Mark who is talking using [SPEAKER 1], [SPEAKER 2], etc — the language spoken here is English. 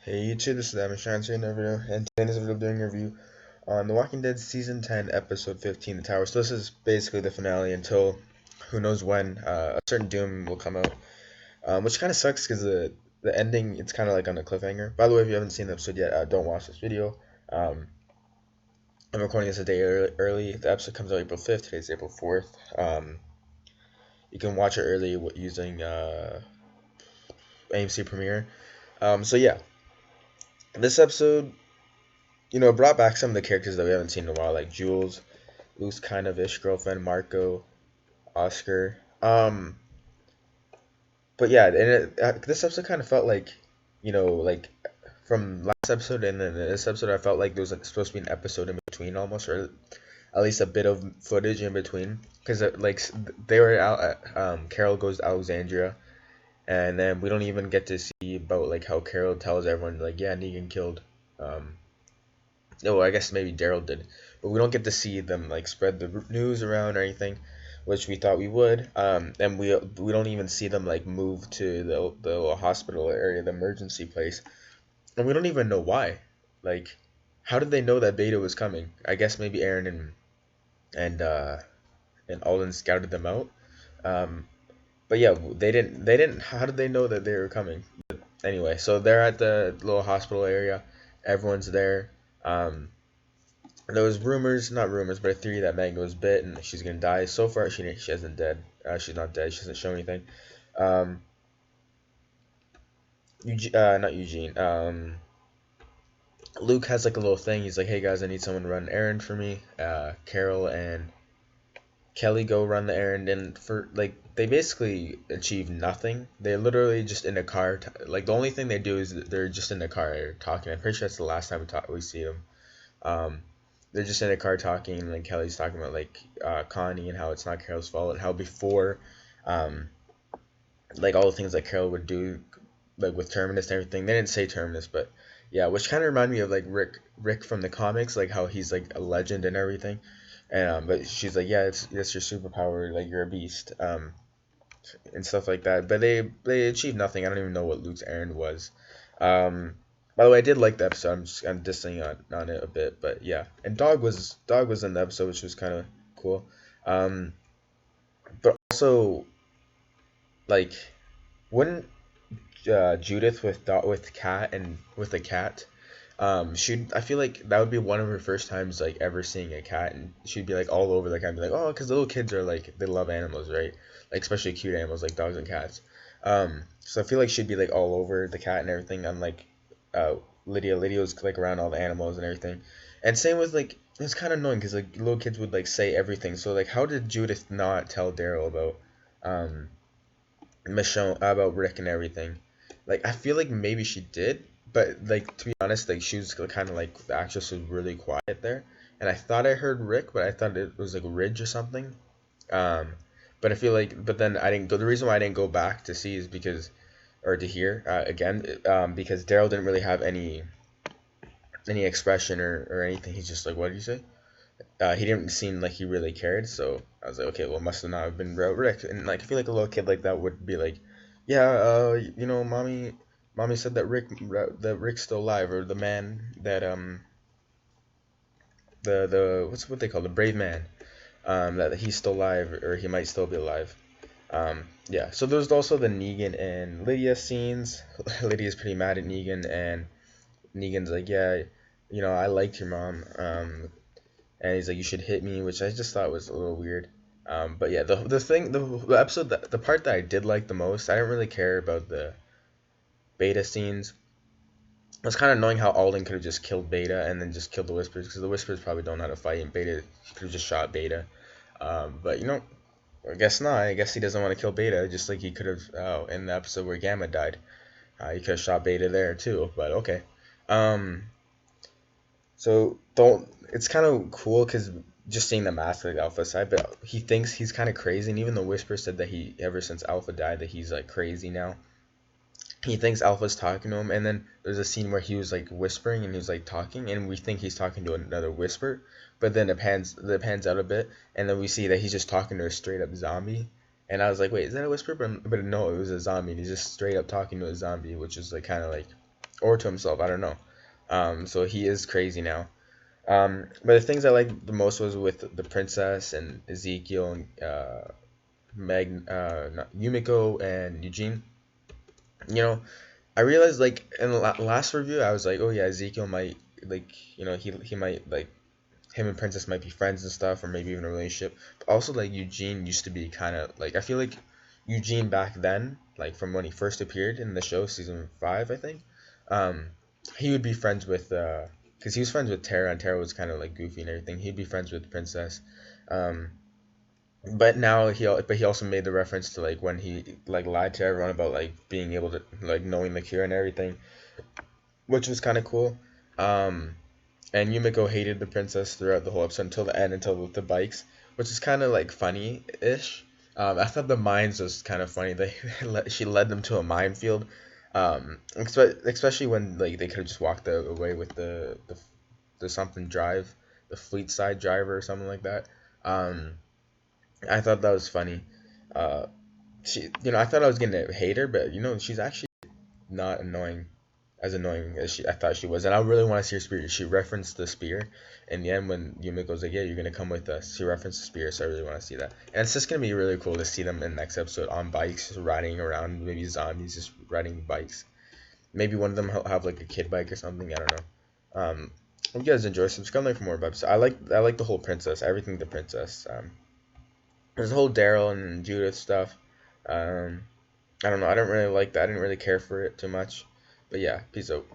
[SPEAKER 1] Hey YouTube, this is TheAdminShines here in a video, and today in this video I'm doing a review on The Walking Dead Season 10, Episode 15, The Tower. So this is basically the finale until who knows when a certain doom will come out, which kind of sucks because the ending, it's kind of like on a cliffhanger. By the way, if you haven't seen the episode yet, don't watch this video. I'm recording this a day early. The episode comes out April 5th, today's April 4th. You can watch it early using AMC Premiere. So yeah, this episode brought back some of the characters that we haven't seen in a while, like Jules, Luke's kind of ish girlfriend, Marco, Oscar. But yeah, and this episode kind of felt like, like from last episode and then this episode, I felt like there was like supposed to be an episode in between almost, or at least a bit of footage in between, because like they were out at, Carol goes to Alexandria, and then we don't even get to see about like how Carol tells everyone like, yeah, Negan killed. No, I guess maybe Daryl did, but we don't get to see them like spread the news around or anything, which we thought we would. And we don't even see them like move to the hospital area, the emergency place, and we don't even know why. Like, how did they know that Beta was coming? I guess maybe Aaron and uh, and Alden scouted them out. Um, but yeah, they didn't. They didn't. How did they know that they were coming? But anyway, so they're at the little hospital area. Everyone's there. Um, there was rumors, not rumors, but a theory that Magna was bit and she's gonna die. So far, she hasn't dead. She's not dead. She hasn't shown anything. Um, not Eugene. Luke has like a little thing. He's like, "Hey guys, I need someone to run an errand for me." Carol and Kelly go run the errand, and for like they basically achieve nothing. They're literally just in a car. Like the only thing they do is they're just in the car talking. I'm pretty sure that's the last time we see them. Um, they're just in a car talking, and like Kelly's talking about like Connie and how it's not Carol's fault, and how before, um, like all the things that Carol would do, like with Terminus and everything. They didn't say Terminus, but yeah, which kind of reminded me of like Rick from the comics, like how he's like a legend and everything. And but she's like, yeah, it's your superpower, like you're a beast, and stuff like that. But they achieved nothing. I don't even know what Luke's errand was. Um, by the way, I did like the episode. I'm dissing on it a bit, but yeah. And Dog was in the episode, which was kind of cool. Um, but also like, wouldn't Judith with cat and with a cat, she I feel like that would be one of her first times like ever seeing a cat, and she'd be like all over the cat and be like, oh, because little kids are like they love animals, right? Like especially cute animals like dogs and cats. So I feel like she'd be like all over the cat and everything. Unlike Lydia. Lydia was like around all the animals and everything. And same with like it's kind of annoying because like little kids would like say everything. So like how did Judith not tell Daryl about um Michonne, about Rick and everything? Like I feel like maybe she did, but like to be honest, like she was kind of like the actress was really quiet there, and I thought I heard Rick, but I thought it was like Ridge or something. Um, but I feel like, but then I didn't go. The reason why I didn't go back to see is because, or to hear again, because Daryl didn't really have any expression or anything. He's just like, what did you say? He didn't seem like he really cared. So I was like, okay, well, must have not have been Rick. And like I feel like a little kid like that would be like, yeah, mommy said that Rick's still alive, or the man that the what's what they call the brave man, that he's still alive, or he might still be alive. Yeah. So there's also the Negan and Lydia scenes. Lydia's pretty mad at Negan, and Negan's like, yeah, I liked your mom. And he's like, you should hit me, which I just thought was a little weird. But yeah, the episode, the part that I did like the most, I didn't really care about the Beta scenes. It was kind of annoying how Alden could have just killed Beta and then just killed the Whispers, because the Whispers probably don't know how to fight, and Beta, he could have just shot Beta. But I guess not. I guess he doesn't want to kill Beta, just like he could have in the episode where Gamma died. He could have shot Beta there too, but okay. Um, so don't. It's kind of cool because just seeing the mask like Alpha side, but he thinks he's kind of crazy, and even the Whisper said that he ever since Alpha died that he's like crazy now. He thinks Alpha's talking to him, and then there's a scene where he was like whispering and he was like talking, and we think he's talking to another Whisper, but then it pans out a bit, and then we see that he's just talking to a straight up zombie. And I was like, wait, is that a Whisper? But no, it was a zombie. And he's just straight up talking to a zombie, which is like kind of like or to himself. I don't know. So he is crazy now. But the things I liked the most was with the princess and Ezekiel and Yumiko and Eugene. You know, I realized like in the last review, I was like, oh yeah, Ezekiel might like he might like him and Princess might be friends and stuff, or maybe even a relationship. But also like Eugene used to be kind of like I feel like Eugene back then, like from when he first appeared in the show, season 5, I think. Um, he would be friends with because he was friends with Tara, and Tara was kind of like goofy and everything. He'd be friends with Princess. Um, but now he also made the reference to like when he like lied to everyone about like being able to like knowing the cure and everything, which was kind of cool. Um, and Yumiko hated the princess throughout the whole episode until the end, until with the bikes, which is kind of like funny-ish. I thought the mines was kind of funny. She led them to a minefield, especially when like they could have just walked away with the something drive, the fleet side driver or something like that. Um, I thought that was funny. Uh, I thought I was gonna hate her, but she's actually not annoying as I thought she was. And I really want to see her spear. She referenced the spear in the end when Yumiko's like, "Yeah, you're gonna come with us." She referenced the spear, so I really want to see that. And it's just gonna be really cool to see them in the next episode on bikes, just riding around. Maybe zombies just riding bikes. Maybe one of them have like a kid bike or something. I don't know. Hope you guys enjoy. Subscribe like for more episodes. I like the whole princess, everything the princess. There's the whole Daryl and Judith stuff. Um, I don't know. I don't really like that. I didn't really care for it too much. But yeah, peace out.